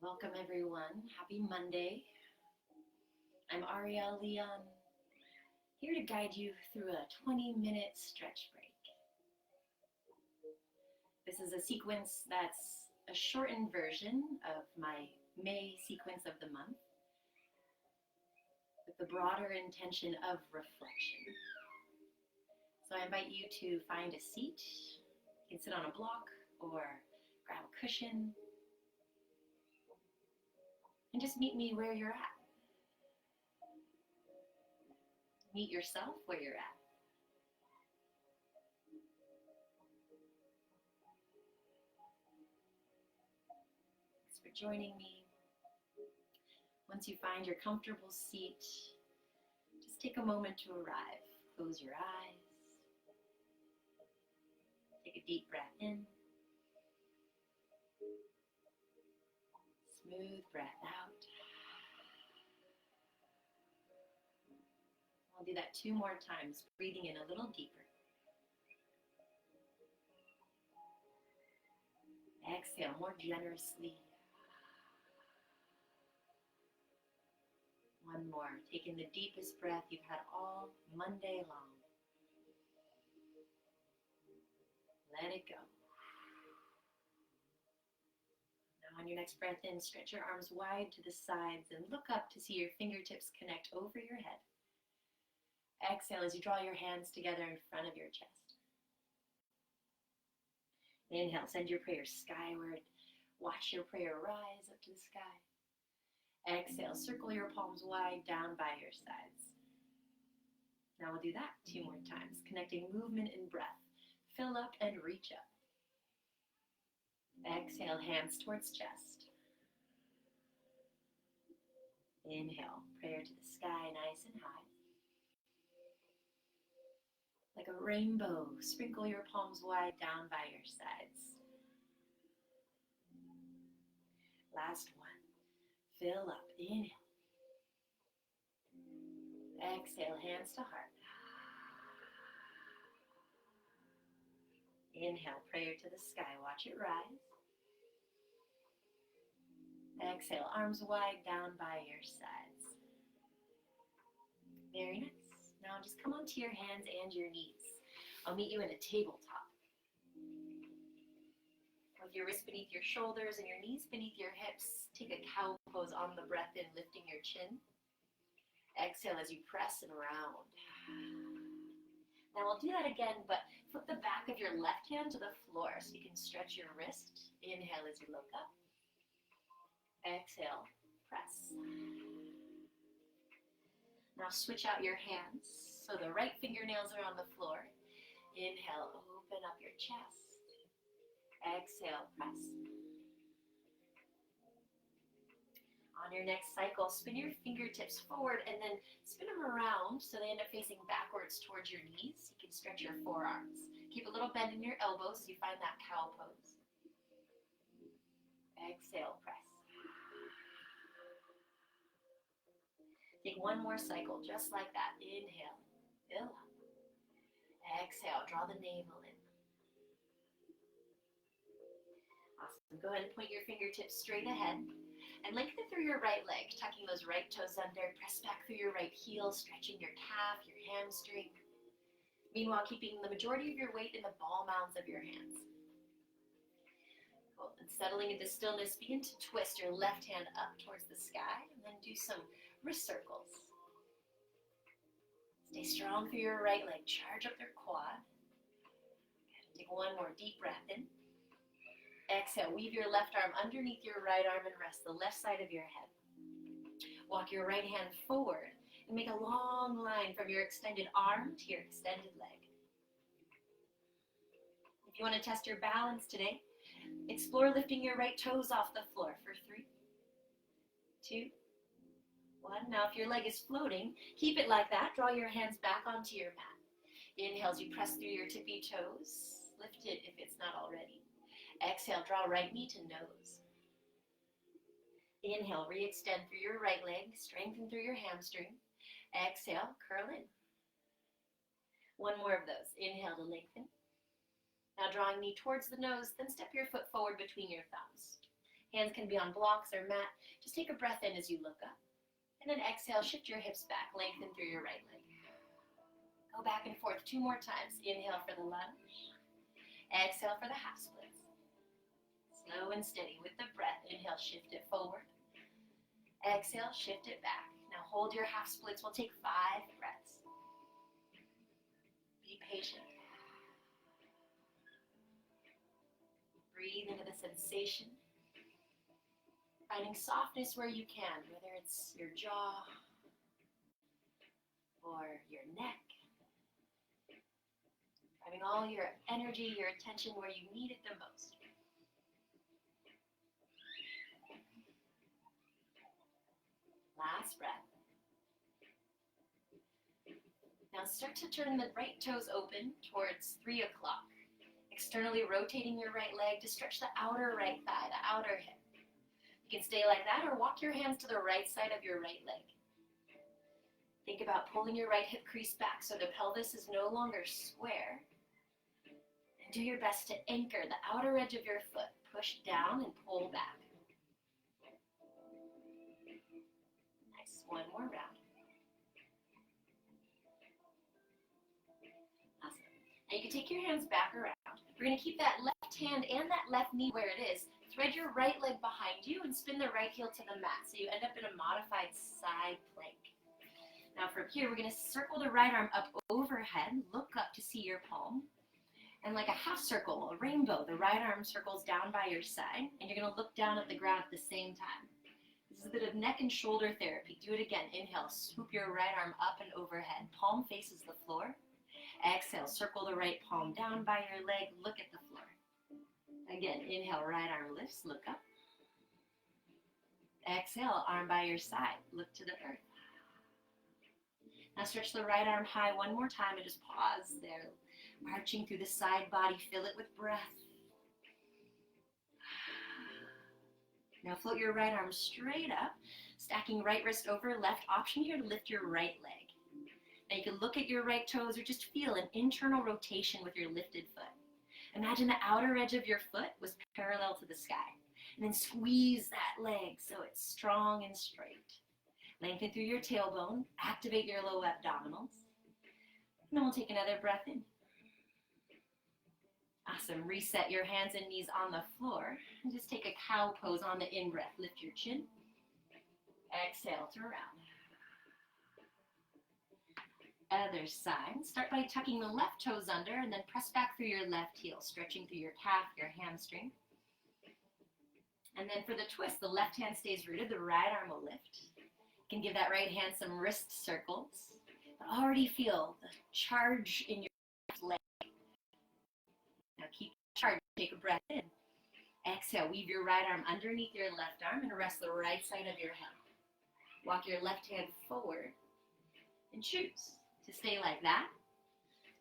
Welcome everyone. Happy Monday. I'm Arielle, here to guide you through a 20-minute stretch break. This is a sequence that's a shortened version of my May sequence of the month with the broader intention of reflection. So I invite you to find a seat. You can sit on a block or grab a cushion and just meet me where you're at. Meet yourself where you're at. Thanks for joining me. Once you find your comfortable seat, just take a moment to arrive. Close your eyes. Take a deep breath in. Smooth breath out. I'll do that 2 more times, breathing in a little deeper. Exhale more generously. 1 more, taking the deepest breath you've had all Monday long. Let it go. Now on your next breath in, stretch your arms wide to the sides and look up to see your fingertips connect over your head. Exhale as you draw your hands together in front of your chest. Inhale, send your prayer skyward. Watch your prayer rise up to the sky. Exhale, circle your palms wide down by your sides. Now we'll do that 2 more times, connecting movement and breath. Fill up and reach up. Exhale, hands towards chest. Inhale, prayer to the sky, nice and high. Like a rainbow, sprinkle your palms wide down by your sides. Last one. Fill up. Inhale. Exhale, hands to heart. Inhale, prayer to the sky. Watch it rise. Exhale, arms wide down by your sides. Very nice. Now just come onto your hands and your knees. I'll meet you in a tabletop. With your wrists beneath your shoulders and your knees beneath your hips, take a cow pose on the breath in, lifting your chin. Exhale as you press and round. Now we'll do that again, but flip the back of your left hand to the floor so you can stretch your wrist. Inhale as you look up. Exhale, press. Now switch out your hands so the right fingernails are on the floor. Inhale, open up your chest. Exhale, press. On your next cycle, spin your fingertips forward and then spin them around so they end up facing backwards towards your knees. You can stretch your forearms. Keep a little bend in your elbows so you find that cow pose. Exhale, press. Take 1 more cycle, just like that. Inhale, fill up. Exhale, draw the navel in. Awesome. Go ahead and point your fingertips straight ahead and lengthen through your right leg, tucking those right toes under. Press back through your right heel, stretching your calf, your hamstring. Meanwhile, keeping the majority of your weight in the ball mounds of your hands. Cool. And settling into stillness, begin to twist your left hand up towards the sky and then do some wrist circles. Stay strong through your right leg. Charge up their quad. Take 1 more deep breath in. Exhale, weave your left arm underneath your right arm and rest the left side of your head. Walk your right hand forward and make a long line from your extended arm to your extended leg. If you want to test your balance today, explore lifting your right toes off the floor for 3, 2, 1. Now if your leg is floating, keep it like that. Draw your hands back onto your mat. Inhale as you press through your tippy toes. Lift it if it's not already. Exhale, draw right knee to nose. Inhale, re-extend through your right leg, strengthen through your hamstring. Exhale, curl in. 1 more of those. Inhale to lengthen. Now drawing knee towards the nose, then step your foot forward between your thumbs. Hands can be on blocks or mat. Just take a breath in as you look up. And then exhale, shift your hips back, lengthen through your right leg. Go back and forth 2 more times. Inhale for the lunge. Exhale for the half splits. Slow and steady with the breath. Inhale, shift it forward. Exhale, shift it back. Now hold your half splits. We'll take 5 breaths. Be patient. Breathe into the sensation. Finding softness where you can, whether it's your jaw or your neck. Having all your energy, your attention where you need it the most. Last breath. Now start to turn the right toes open towards 3 o'clock. Externally rotating your right leg to stretch the outer right thigh, the outer hip. You can stay like that or walk your hands to the right side of your right leg. Think about pulling your right hip crease back so the pelvis is no longer square. And do your best to anchor the outer edge of your foot. Push down and pull back. Nice. 1 more round. Awesome. Now you can take your hands back around. We're going to keep that left hand and that left knee where it is. Thread your right leg behind you and spin the right heel to the mat so you end up in a modified side plank. Now from here, we're going to circle the right arm up overhead, look up to see your palm. And like a half circle, a rainbow, the right arm circles down by your side, and you're going to look down at the ground at the same time. This is a bit of neck and shoulder therapy. Do it again. Inhale, swoop your right arm up and overhead. Palm faces the floor. Exhale, circle the right palm down by your leg, look at the floor. Again, inhale, right arm lifts, look up. Exhale, arm by your side, look to the earth. Now stretch the right arm high 1 more time and just pause there. Marching through the side body, fill it with breath. Now float your right arm straight up, stacking right wrist over left. Option here to lift your right leg. Now you can look at your right toes or just feel an internal rotation with your lifted foot. Imagine the outer edge of your foot was parallel to the sky. And then squeeze that leg so it's strong and straight. Lengthen through your tailbone. Activate your low abdominals. And then we'll take another breath in. Awesome. Reset your hands and knees on the floor. And just take a cow pose on the in-breath. Lift your chin. Exhale to round. Other side. Start by tucking the left toes under and then press back through your left heel, stretching through your calf, your hamstring. And then for the twist, the left hand stays rooted, the right arm will lift. You can give that right hand some wrist circles. But already feel the charge in your left leg. Now keep the charge, take a breath in. Exhale, weave your right arm underneath your left arm and rest the right side of your head. Walk your left hand forward and choose to stay like that,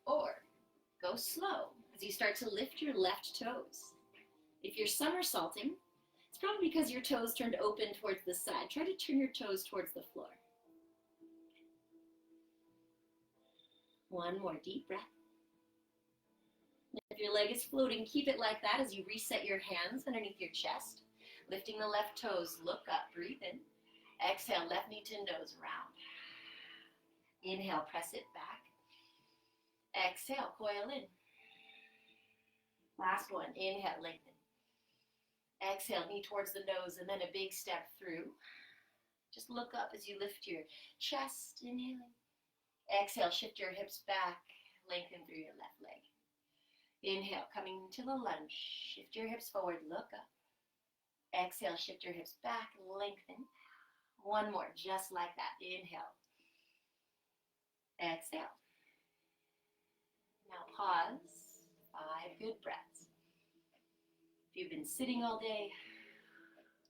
or go slow as you start to lift your left toes. If you're somersaulting, it's probably because your toes turned open towards the side. Try to turn your toes towards the floor. 1 more deep breath. If your leg is floating, keep it like that as you reset your hands underneath your chest. Lifting the left toes, look up, breathe in. Exhale, left knee to nose, round. Inhale, press it back. Exhale, coil in. Last one, inhale, lengthen. Exhale, knee towards the nose and then a big step through. Just look up as you lift your chest, inhaling. Exhale, shift your hips back, lengthen through your left leg. Inhale, coming to the lunge. Shift your hips forward, look up. Exhale, shift your hips back, lengthen. 1 more, just like that. Inhale. Exhale. Now pause. 5 good breaths. If you've been sitting all day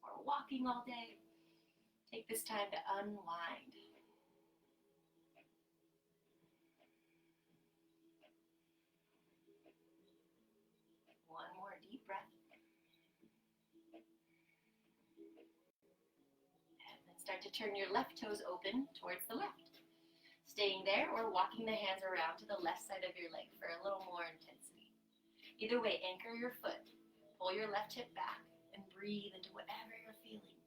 or walking all day, take this time to unwind. One more deep breath. And then start to turn your left toes open towards the left. Staying there or walking the hands around to the left side of your leg for a little more intensity. Either way, anchor your foot. Pull your left hip back and breathe into whatever you're feeling.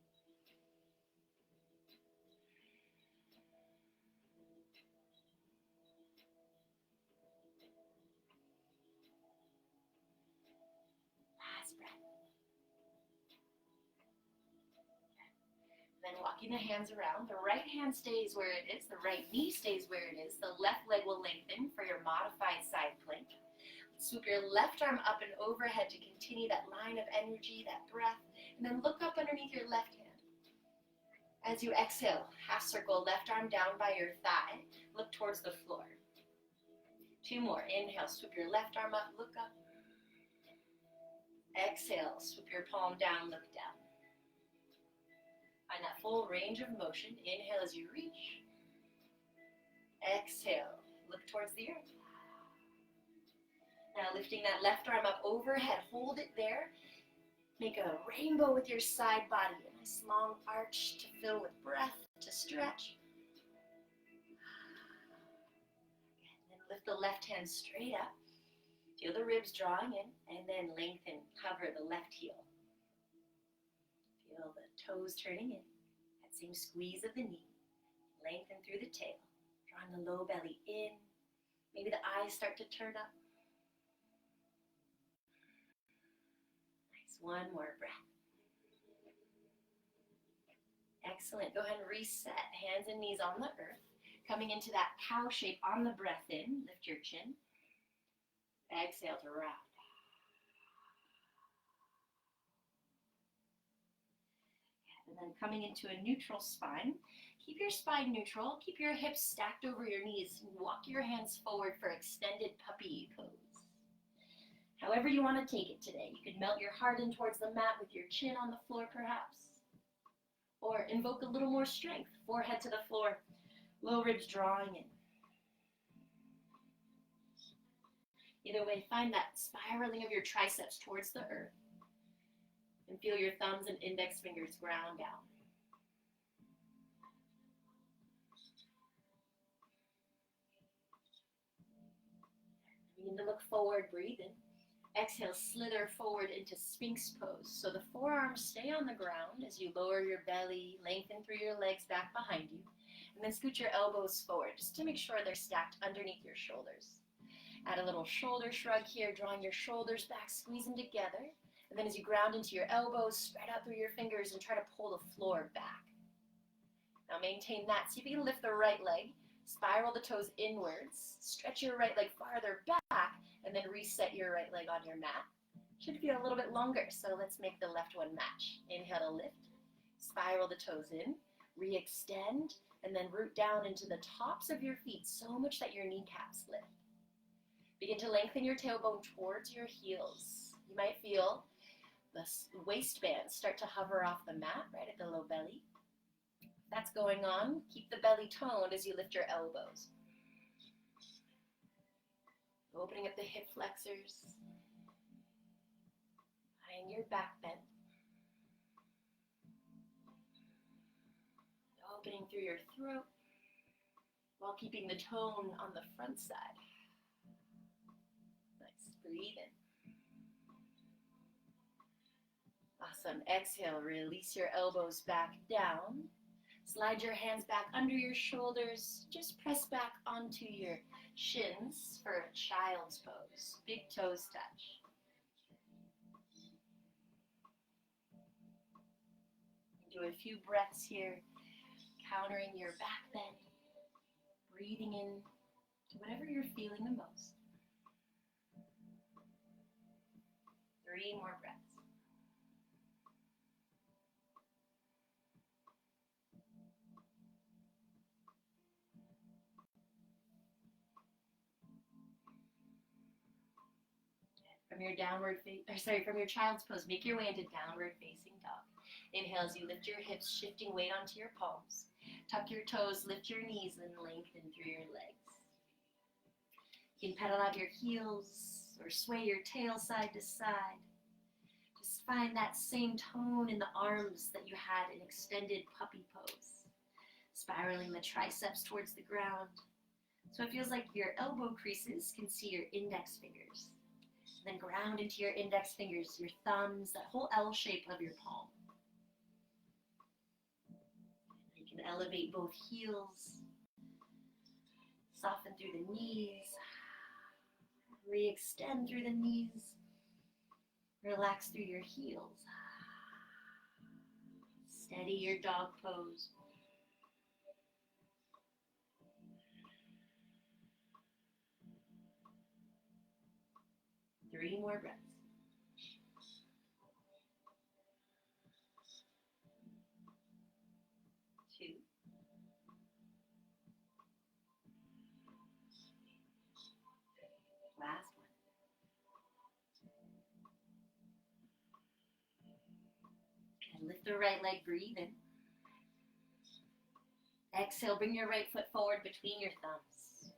Last breath. Then walking the hands around, the right hand stays where it is, the right knee stays where it is, the left leg will lengthen for your modified side plank. Swoop your left arm up and overhead to continue that line of energy, that breath, and then look up underneath your left hand. As you exhale, half circle, left arm down by your thigh, look towards the floor. 2 more, inhale, swoop your left arm up, look up. Exhale, swoop your palm down, look down. Find that full range of motion. Inhale as you reach. Exhale, look towards the earth. Now lifting that left arm up overhead, hold it there. Make a rainbow with your side body. A nice long arch to fill with breath, to stretch. And then lift the left hand straight up. Feel the ribs drawing in, and then lengthen, cover the left heel. Feel the toes turning in. That same squeeze of the knee. Lengthen through the tail. Drawing the low belly in. Maybe the eyes start to turn up. Nice. 1 more breath. Excellent. Go ahead and reset. Hands and knees on the earth. Coming into that cow shape on the breath in. Lift your chin. Exhale to round. And then coming into a neutral spine. Keep your spine neutral. Keep your hips stacked over your knees. And walk your hands forward for extended puppy pose. However you want to take it today. You could melt your heart in towards the mat with your chin on the floor perhaps. Or invoke a little more strength. Forehead to the floor. Low ribs drawing in. Either way, find that spiraling of your triceps towards the earth. And feel your thumbs and index fingers ground down. Begin to look forward, breathe in. Exhale, slither forward into Sphinx pose. So the forearms stay on the ground as you lower your belly, lengthen through your legs back behind you. And then scoot your elbows forward just to make sure they're stacked underneath your shoulders. Add a little shoulder shrug here, drawing your shoulders back, squeeze them together. And then as you ground into your elbows, spread out through your fingers and try to pull the floor back. Now maintain that. See if you can lift the right leg, spiral the toes inwards, stretch your right leg farther back, and then reset your right leg on your mat. Should feel a little bit longer, so let's make the left one match. Inhale to lift, spiral the toes in, re-extend, and then root down into the tops of your feet so much that your kneecaps lift. Begin to lengthen your tailbone towards your heels. You might feel the waistband start to hover off the mat right at the low belly. If that's going on, keep the belly toned as you lift your elbows. Opening up the hip flexors. Letting your back bend. Opening through your throat while keeping the tone on the front side. Breathe in. Awesome. Exhale, release your elbows back down. Slide your hands back under your shoulders. Just press back onto your shins for a child's pose. Big toes touch. Do a few breaths here, countering your back bend. Breathing in to whatever you're feeling the most. 3 more breaths. From your child's pose, make your way into downward facing dog. Inhale as you lift your hips, shifting weight onto your palms. Tuck your toes, lift your knees, and lengthen through your legs. You can pedal out your heels or sway your tail side to side. Just find that same tone in the arms that you had in extended puppy pose. Spiraling the triceps towards the ground. So it feels like your elbow creases can see your index fingers. Then ground into your index fingers, your thumbs, that whole L shape of your palm. You can elevate both heels, soften through the knees, re-extend through the knees, relax through your heels. Steady your dog pose. Three more breaths. Two. Last one. And lift the right leg, breathe in. Exhale, bring your right foot forward between your thumbs.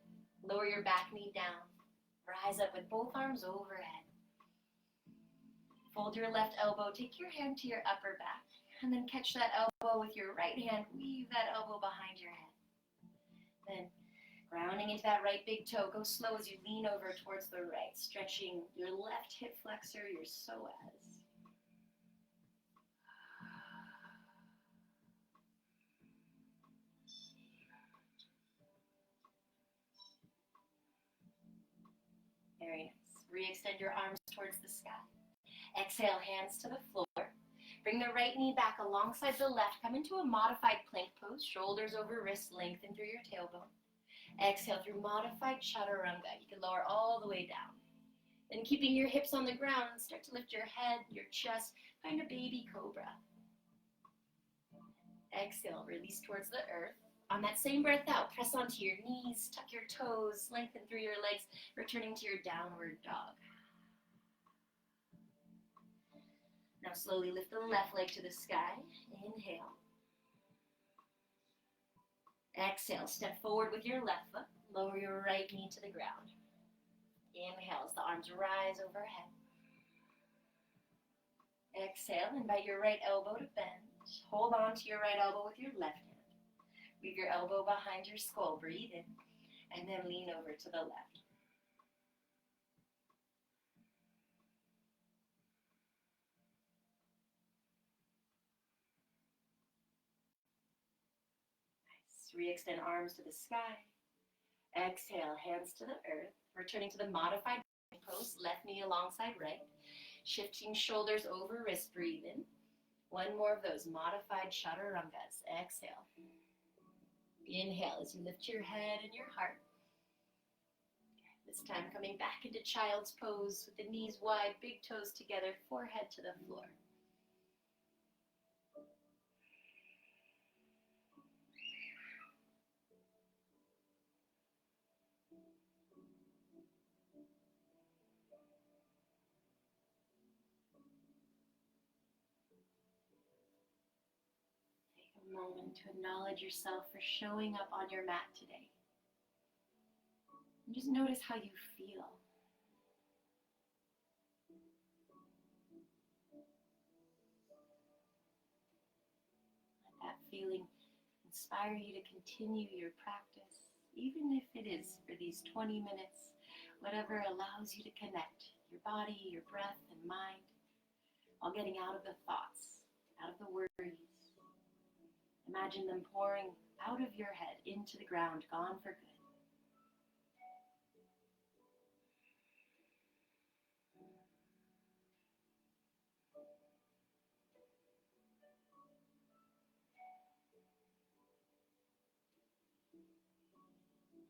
Lower your back knee down. Rise up with both arms overhead. Fold your left elbow, take your hand to your upper back, and then catch that elbow with your right hand, weave that elbow behind your head. Then, grounding into that right big toe, go slow as you lean over towards the right, stretching your left hip flexor, your psoas. Very nice. Re-extend your arms towards the sky. Exhale, hands to the floor. Bring the right knee back alongside the left. Come into a modified plank pose, shoulders over wrists, lengthen through your tailbone. Exhale through modified chaturanga. You can lower all the way down. Then keeping your hips on the ground, start to lift your head, your chest, find a baby cobra. Exhale, release towards the earth. On that same breath out, press onto your knees, tuck your toes, lengthen through your legs, returning to your downward dog. Now slowly lift the left leg to the sky. Inhale. Exhale, step forward with your left foot. Lower your right knee to the ground. Inhale as the arms rise overhead. Exhale, invite your right elbow to bend. Hold on to your right elbow with your left hand. Weave your elbow behind your skull. Breathe in. And then lean over to the left. Nice. Re-extend arms to the sky. Exhale, hands to the earth. Returning to the modified pose. Left knee alongside right. Shifting shoulders over wrist. Breathe in. One more of those modified chaturangas. Exhale. Inhale as you lift your head and your heart. This time coming back into child's pose with the knees wide, big toes together, forehead to the floor. Take a moment to acknowledge yourself for showing up on your mat today. And just notice how you feel. Let that feeling inspire you to continue your practice, even if it is for these 20 minutes, whatever allows you to connect your body, your breath, and mind, while getting out of the thoughts, out of the worries. Imagine them pouring out of your head into the ground, gone for good.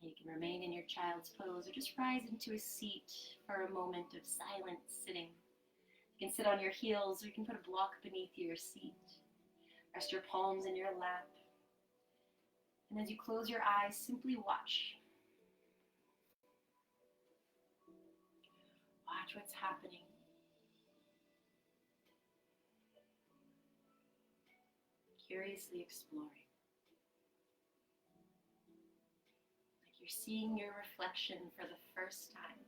You can remain in your child's pose or just rise into a seat for a moment of silent sitting. You can sit on your heels or you can put a block beneath your seat. Rest your palms in your lap. And as you close your eyes, simply watch. Watch what's happening. Curiously exploring. You're seeing your reflection for the first time,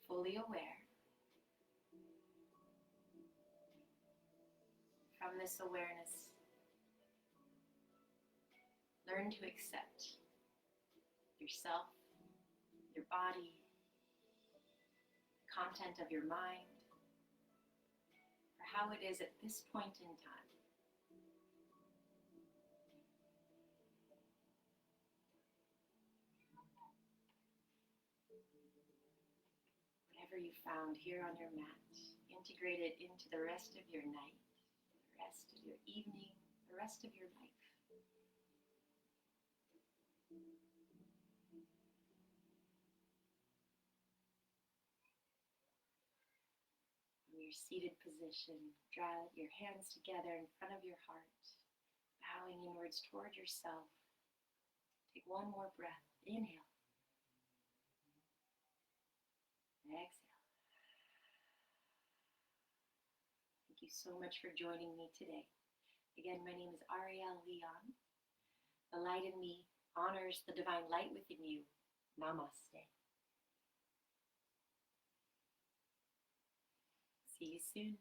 fully aware. From this awareness, learn to accept yourself, your body, content of your mind, for how it is at this point in time. Whatever you found here on your mat, integrate it into the rest of your night, the rest of your evening, the rest of your life. In your seated position, draw your hands together in front of your heart, bowing inwards toward yourself. Take one more breath. Inhale. Exhale. Thank you so much for joining me today. Again, my name is Arielle Leon. The light in me honors the divine light within you. Namaste. See you soon.